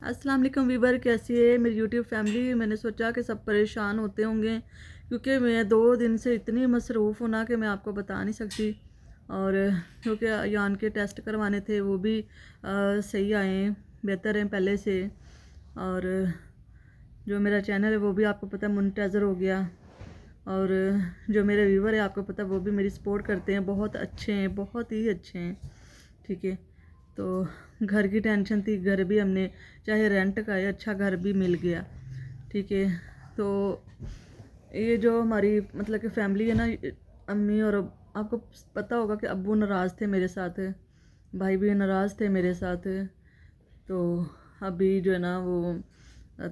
अस्सलाम वालेकुम वीवर, कैसी है मेरी यूट्यूब फैमिली। मैंने सोचा कि सब परेशान होते होंगे क्योंकि मैं 2 दिन से इतनी मसरूफ़ हूँ ना कि मैं आपको बता नहीं सकती। और क्योंकि यान के टेस्ट करवाने थे वो भी सही आए हैं, बेहतर हैं पहले से। और जो मेरा चैनल है वो भी आपको पता है मोनेटाइजर हो गया। और जो मेरे व्यूवर है आपको पता है वो भी मेरी सपोर्ट करते हैं, बहुत अच्छे हैं, बहुत ही अच्छे हैं। ठीक है, तो घर की टेंशन थी, घर भी हमने चाहे रेंट का है, अच्छा घर भी मिल गया। ठीक है, तो ये जो हमारी मतलब कि फैमिली है ना, अम्मी और आपको पता होगा कि अब्बू नाराज़ थे मेरे साथ, भाई भी नाराज़ थे मेरे साथ। तो अभी जो है ना वो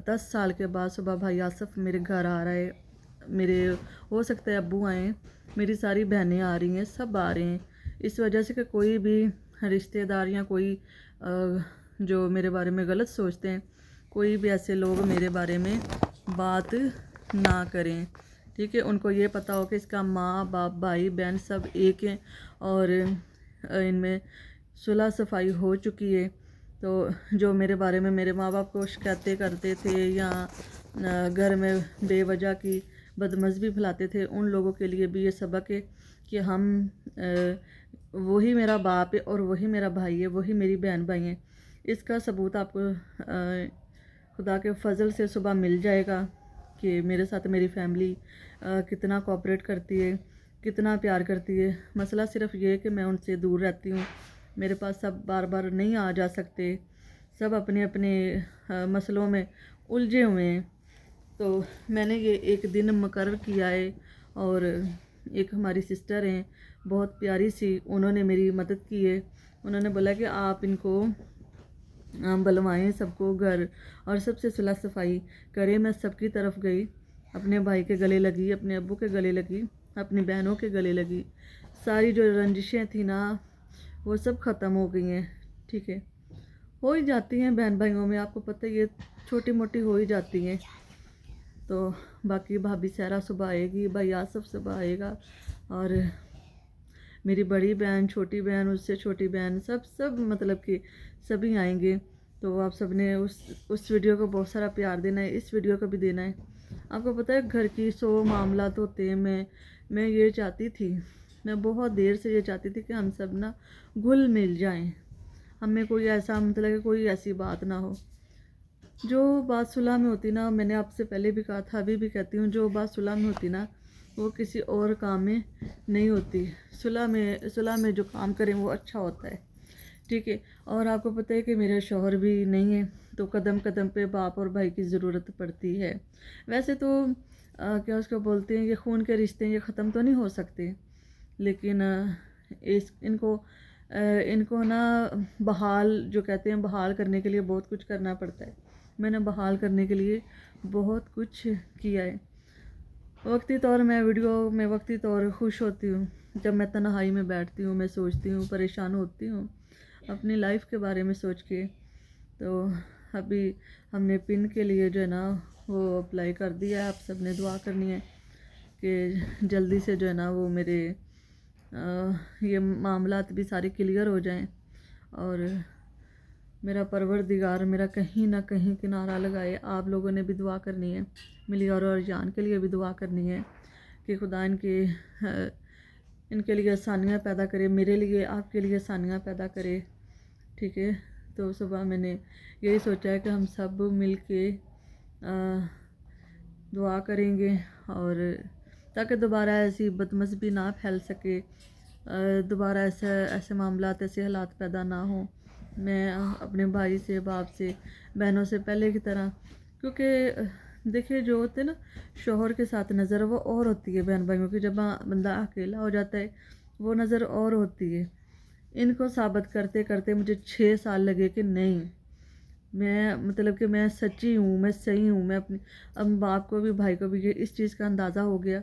10 साल के बाद सुबह भाई आसफ़ मेरे घर आ रहा है। मेरे हो सकता है अब्बू आएँ, मेरी सारी बहनें आ रही हैं, सब आ रहे हैं। इस वजह से कि कोई भी रिश्तेदार या कोई जो मेरे बारे में गलत सोचते हैं, कोई भी ऐसे लोग मेरे बारे में बात ना करें। ठीक है, उनको ये पता हो कि इसका माँ बाप भाई बहन सब एक हैं और इनमें सुलह सफाई हो चुकी है। तो जो मेरे बारे में मेरे माँ बाप को शिकायतें करते थे या घर में बेवजह की बदमज़गी फैलाते थे, उन लोगों के लिए भी ये सबक है कि हम वही मेरा बाप है और वही मेरा भाई है, वही मेरी बहन भाई हैं। इसका सबूत आपको खुदा के फजल से सुबह मिल जाएगा कि मेरे साथ मेरी फैमिली कितना कोऑपरेट करती है, कितना प्यार करती है। मसला सिर्फ ये है कि मैं उनसे दूर रहती हूँ, मेरे पास सब बार बार नहीं आ जा सकते, सब अपने अपने मसलों में उलझे हुए हैं। तो मैंने ये एक दिन मुकर्रर किया है। और एक हमारी सिस्टर हैं, बहुत प्यारी सी, उन्होंने मेरी मदद की है। उन्होंने बोला कि आप इनको बुलवाएं सबको घर और सबसे सुलह सफाई करें। मैं सबकी तरफ गई, अपने भाई के गले लगी, अपने अब्बू के गले लगी, अपनी बहनों के गले लगी। सारी जो रंजिशें थी ना वो सब ख़त्म हो गई हैं। ठीक है, हो ही जाती हैं बहन भाइयों में, आपको पता है ये छोटी मोटी हो ही जाती हैं। तो बाकी भाभी सहरा सुबह आएगी, भाई आसफ सुबह आएगा, और मेरी बड़ी बहन, छोटी बहन, उससे छोटी बहन, सब मतलब कि सभी आएंगे। तो आप सब ने उस वीडियो को बहुत सारा प्यार देना है, इस वीडियो को भी देना है। आपको पता है घर की 100 मामला तो होते हैं। मैं ये चाहती थी, मैं बहुत देर से ये चाहती थी कि हम सब ना घुल मिल जाएं, हमें कोई ऐसा मतलब कि कोई ऐसी बात ना हो। जो बात सुलह में होती ना, मैंने आपसे पहले भी कहा था, अभी भी कहती हूँ, जो बात सुलह में होती ना वो किसी और काम में नहीं होती। सुलह में जो काम करें वो अच्छा होता है। ठीक है, और आपको पता है कि मेरे शौहर भी नहीं है, तो कदम कदम पे बाप और भाई की ज़रूरत पड़ती है। वैसे तो क्या उसको बोलते हैं, ये खून के रिश्ते ये ख़त्म तो नहीं हो सकते, लेकिन इनको ना बहाल जो कहते हैं, बहाल करने के लिए बहुत कुछ करना पड़ता है। मैंने बहाल करने के लिए बहुत कुछ किया है। वक्ती तौर मैं वीडियो में वक्ती तौर खुश होती हूँ, जब मैं तन्हाई में बैठती हूँ, मैं सोचती हूँ, परेशान होती हूँ अपनी लाइफ के बारे में सोच के। तो अभी हमने पिन के लिए जो है ना वो अप्लाई कर दिया है। आप सब ने दुआ करनी है कि जल्दी से जो है ना वो मेरे ये मामलात भी सारे क्लियर हो जाएं, और मेरा परवरदिगार मेरा कहीं ना कहीं किनारा लगाए। आप लोगों ने भी दुआ करनी है, मिली और जान के लिए भी दुआ करनी है कि खुदा इनके लिए आसानियाँ पैदा करे, मेरे लिए, आपके लिए आसानियाँ पैदा करे। ठीक है, तो सुबह मैंने यही सोचा है कि हम सब मिल के दुआ करेंगे, और ताकि दोबारा ऐसी बदमज़गी ना फैल सके, दोबारा ऐसे मामलात, ऐसे हालात पैदा ना हो। मैं अपने भाई से, बाप से, बहनों से पहले की तरह, क्योंकि देखिए जो होते हैं ना शौहर के साथ नज़र वो और होती है बहन भाइयों की, जब बंदा अकेला हो जाता है वो नज़र और होती है। इनको साबित करते करते मुझे 6 साल लगे कि नहीं, मैं मतलब कि मैं सच्ची हूँ, मैं सही हूँ। मैं अपनी अब बाप को भी भाई को भी ये इस चीज़ का अंदाज़ा हो गया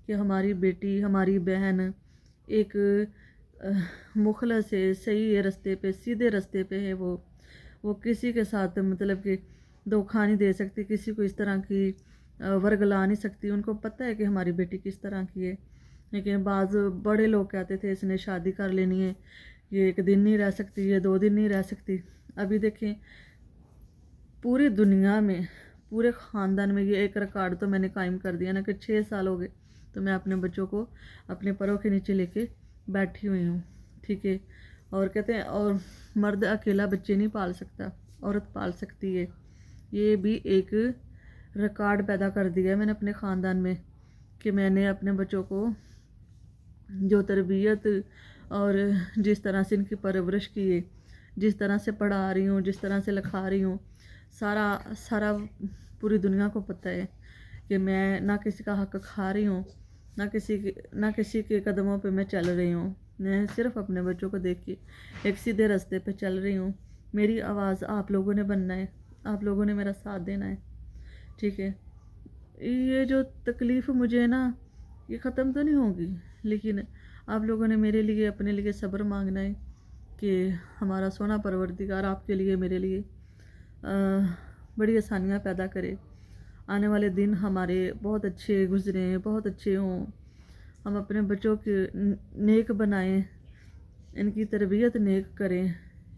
कि हमारी बेटी, हमारी बहन एक मुखलस है, सही है रास्ते पे, सीधे रास्ते पे है। वो किसी के साथ मतलब कि धोखा नहीं दे सकती, किसी को इस तरह की वर्गला नहीं सकती। उनको पता है कि हमारी बेटी किस तरह की है। लेकिन बाज़ बड़े लोग कहते थे इसने शादी कर लेनी है, ये 1 दिन नहीं रह सकती, ये 2 दिन नहीं रह सकती। अभी देखें पूरी दुनिया में, पूरे ख़ानदान में ये एक रिकॉर्ड तो मैंने कायम कर दिया ना कि 6 साल हो गए तो मैं अपने बच्चों को अपने पैरों के नीचे लेके बैठी हुई हूँ, ठीक है। और कहते हैं और मर्द अकेला बच्चे नहीं पाल सकता, औरत पाल सकती है। ये भी एक रिकॉर्ड पैदा कर दिया है मैंने अपने ख़ानदान में कि मैंने अपने बच्चों को जो तरबियत और जिस तरह से इनकी परवरिश की है, जिस तरह से पढ़ा रही हूँ, जिस तरह से लिखा रही हूँ, सारा सारा पूरी दुनिया को पता है कि मैं ना किसी का हक खा रही हूँ, ना किसी के कदमों पे मैं चल रही हूँ। मैं सिर्फ अपने बच्चों को देख के एक सीधे रास्ते पे चल रही हूँ। मेरी आवाज़ आप लोगों ने बनना है, आप लोगों ने मेरा साथ देना है, ठीक है। ये जो तकलीफ़ मुझे है ना, ये ख़त्म तो नहीं होगी, लेकिन आप लोगों ने मेरे लिए, अपने लिए सब्र मांगना है कि हमारा सोना परवरदिगार आपके लिए, मेरे लिए बड़ी आसानियाँ पैदा करे। आने वाले दिन हमारे बहुत अच्छे गुजरें, बहुत अच्छे हों। हम अपने बच्चों के नेक बनाएं, इनकी तरबियत नेक करें,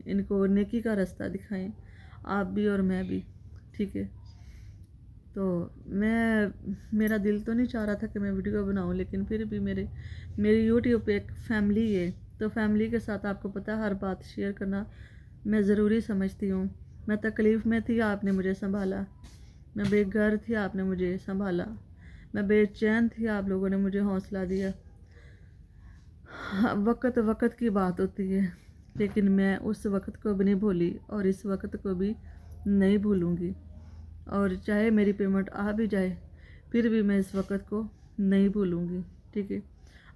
इनको नेकी का रास्ता दिखाएं, आप भी और मैं भी, ठीक है। तो मेरा दिल तो नहीं चाह रहा था कि मैं वीडियो बनाऊं, लेकिन फिर भी मेरी यूट्यूब पे एक फैमिली है, तो फैमिली के साथ आपको पता है हर बात शेयर करना मैं ज़रूरी समझती हूँ। मैं तकलीफ़ में थी, आपने मुझे संभाला। मैं बेघर थी, आपने मुझे संभाला। मैं बेचैन थी, आप लोगों ने मुझे हौसला दिया। वक़्त वक़्त की बात होती है, लेकिन मैं उस वक़्त को भी नहीं भूली और इस वक़्त को भी नहीं भूलूँगी। और चाहे मेरी पेमेंट आ भी जाए, फिर भी मैं इस वक़्त को नहीं भूलूँगी, ठीक है।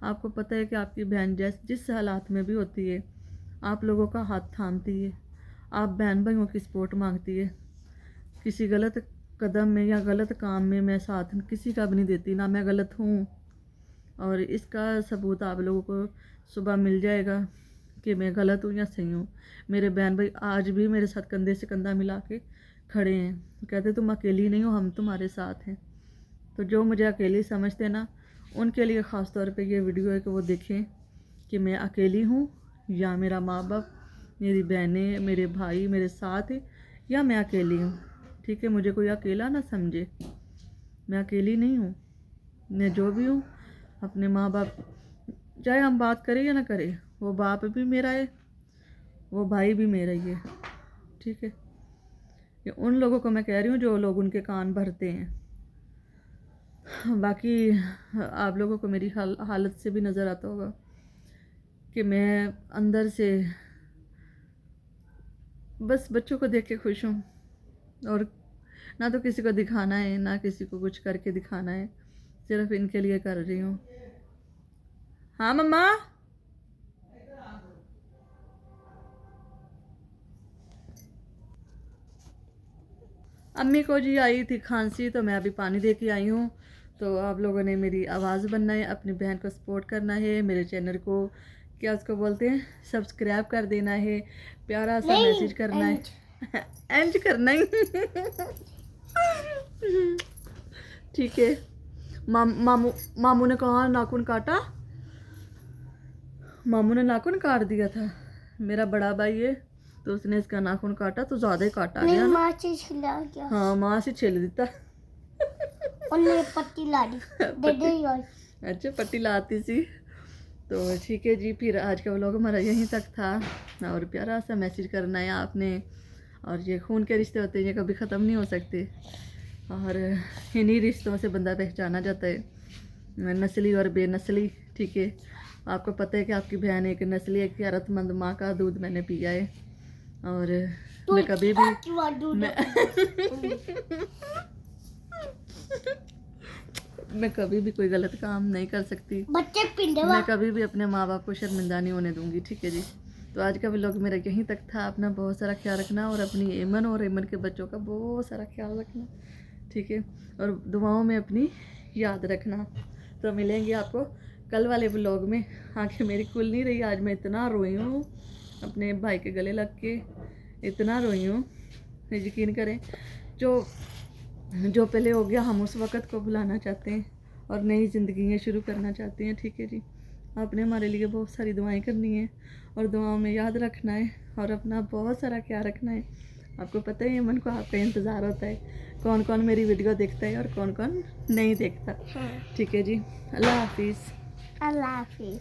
आपको पता है कि आपकी बहन जिस हालात में भी होती है, आप लोगों का हाथ थामती है, आप बहन भाइयों की सपोर्ट मांगती है। किसी गलत कदम में या गलत काम में मैं साथ किसी का भी नहीं देती, ना मैं गलत हूँ। और इसका सबूत आप लोगों को सुबह मिल जाएगा कि मैं गलत हूँ या सही हूँ। मेरे बहन भाई आज भी मेरे साथ कंधे से कंधा मिला के खड़े हैं, कहते तुम अकेली नहीं हो, हम तुम्हारे साथ हैं। तो जो मुझे अकेली समझते हैं ना, उनके लिए ख़ास तौर पे ये वीडियो है कि वो देखें कि मैं अकेली हूँ या मेरा माँ बाप, मेरी बहनें, मेरे भाई मेरे साथ है, या मैं अकेली हूँ, ठीक है। मुझे कोई अकेला ना समझे, मैं अकेली नहीं हूँ। मैं जो भी हूँ अपने माँ बाप, चाहे हम बात करें या ना करें, वो बाप भी मेरा है, वो भाई भी मेरा ही है, ठीक है। ये उन लोगों को मैं कह रही हूँ जो लोग उनके कान भरते हैं। बाकी आप लोगों को मेरी हालत से भी नज़र आता होगा कि मैं अंदर से बस बच्चों को देख के खुश हूँ, और ना तो किसी को दिखाना है, ना किसी को कुछ करके दिखाना है, सिर्फ इनके लिए कर रही हूँ। हाँ मम्मा, अम्मी को जी आई थी खांसी, तो मैं अभी पानी दे के आई हूँ। तो आप लोगों ने मेरी आवाज़ बनना है, अपनी बहन को सपोर्ट करना है, मेरे चैनल को क्या उसको बोलते हैं, सब्सक्राइब कर देना है, प्यारा सा मैसेज करना है, एंड करना ही ठीक है। मामू ने कहा नाखून काटा, मामू ने नाखून काट दिया था। मेरा बड़ा भाई है तो उसने इसका नाखून काटा, तो ज़्यादा ही काटा गया ना। माँ से छिला गया। हाँ, माँ से छिल देता उन्हें पट्टी ला दी। अच्छा, पट्टी लाती सी। तो ठीक है जी, फिर आज का व्लॉग हमारा यहीं तक था, और प्यारा सा मैसेज करना है आपने। और ये खून के रिश्ते होते हैं, ये कभी ख़त्म नहीं हो सकते, और इन्हीं रिश्तों से बंदा पहचाना जाता है, नस्ली और बेनस्ली, ठीक है। आपको पता है कि आपकी बहन एक नस्ली, एक गैरतमंद माँ का दूध मैंने पिया है, और मैं कभी भी मैं कभी भी कोई गलत काम नहीं कर सकती, मैं कभी भी अपने माँ बाप को शर्मिंदा नहीं होने दूंगी, ठीक है जी। तो आज का व्लॉग मेरा यहीं तक था। अपना बहुत सारा ख्याल रखना, और अपनी एमन और एमन के बच्चों का बहुत सारा ख्याल रखना, ठीक है। और दुआओं में अपनी याद रखना। तो मिलेंगे आपको कल वाले व्लॉग में। आंखें मेरी खुल नहीं रही, आज मैं इतना रोई हूँ, अपने भाई के गले लग के इतना रोई हूँ, यकीन करें। जो पहले हो गया, हम उस वक़्त को भुलाना चाहते हैं और नई ज़िंदगी शुरू करना चाहते हैं, ठीक है जी। आपने हमारे लिए बहुत सारी दुआएं करनी है, और दुआओं में याद रखना है, और अपना बहुत सारा ख्याल रखना है। आपको पता है यमन को आपका इंतज़ार होता है, कौन कौन मेरी वीडियो देखता है और कौन कौन नहीं देखता। हाँ ठीक है जी, अल्लाह हाफिज़। अल्लाह हाफिज़।